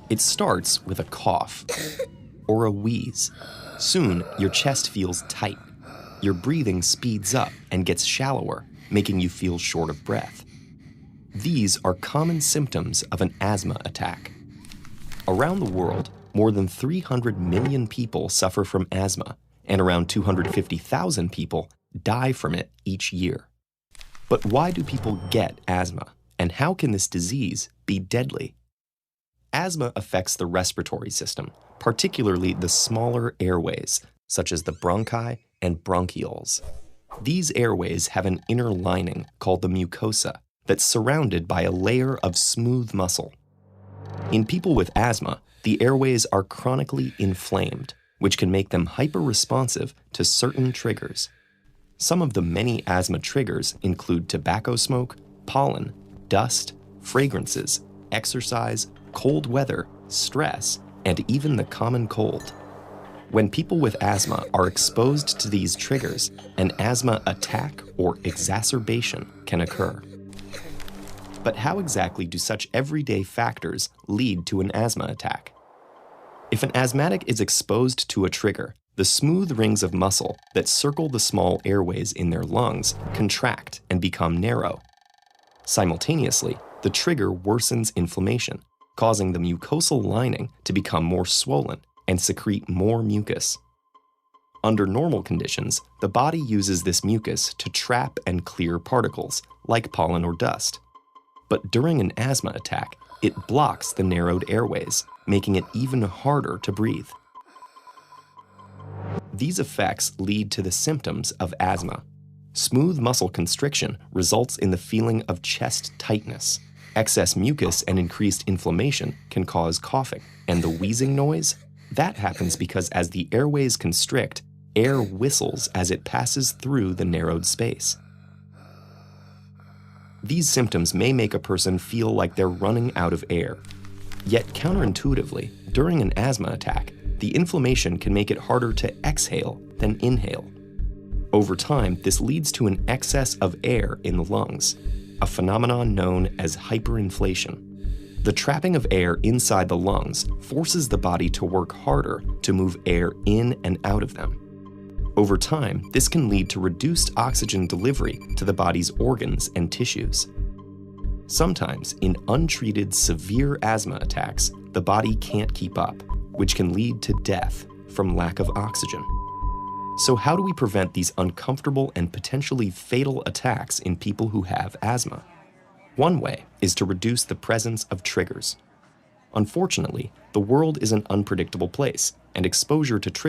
It starts with a cough or a wheeze. Soon, your chest feels tight. Your breathing speeds up and gets shallower, making you feel short of breath. These are common symptoms of an asthma attack. Around the world, more than 300 million people suffer from asthma, and around 250,000 people die from it each year. But why do people get asthma, and how can this disease be deadly? Asthma affects the respiratory system, particularly the smaller airways, such as the bronchi and bronchioles. These airways have an inner lining called the mucosa that's surrounded by a layer of smooth muscle. In people with asthma, the airways are chronically inflamed, which can make them hyperresponsive to certain triggers. Some of the many asthma triggers include tobacco smoke, pollen, dust, fragrances, exercise, cold weather, stress, and even the common cold. When people with asthma are exposed to these triggers, an asthma attack or exacerbation can occur. But how exactly do such everyday factors lead to an asthma attack? If an asthmatic is exposed to a trigger, the smooth rings of muscle that circle the small airways in their lungs contract and become narrow. Simultaneously, the trigger worsens inflammation, causing the mucosal lining to become more swollen and secrete more mucus. Under normal conditions, the body uses this mucus to trap and clear particles, like pollen or dust. But during an asthma attack, it blocks the narrowed airways, making it even harder to breathe. These effects lead to the symptoms of asthma. Smooth muscle constriction results in the feeling of chest tightness. Excess mucus and increased inflammation can cause coughing, and the wheezing noise? That happens because as the airways constrict, air whistles as it passes through the narrowed space. These symptoms may make a person feel like they're running out of air. Yet counterintuitively, during an asthma attack, the inflammation can make it harder to exhale than inhale. Over time, this leads to an excess of air in the lungs, a phenomenon known as hyperinflation. The trapping of air inside the lungs forces the body to work harder to move air in and out of them. Over time, this can lead to reduced oxygen delivery to the body's organs and tissues. Sometimes, in untreated severe asthma attacks, the body can't keep up, which can lead to death from lack of oxygen. So how do we prevent these uncomfortable and potentially fatal attacks in people who have asthma? One way is to reduce the presence of triggers. Unfortunately, the world is an unpredictable place, and exposure to triggers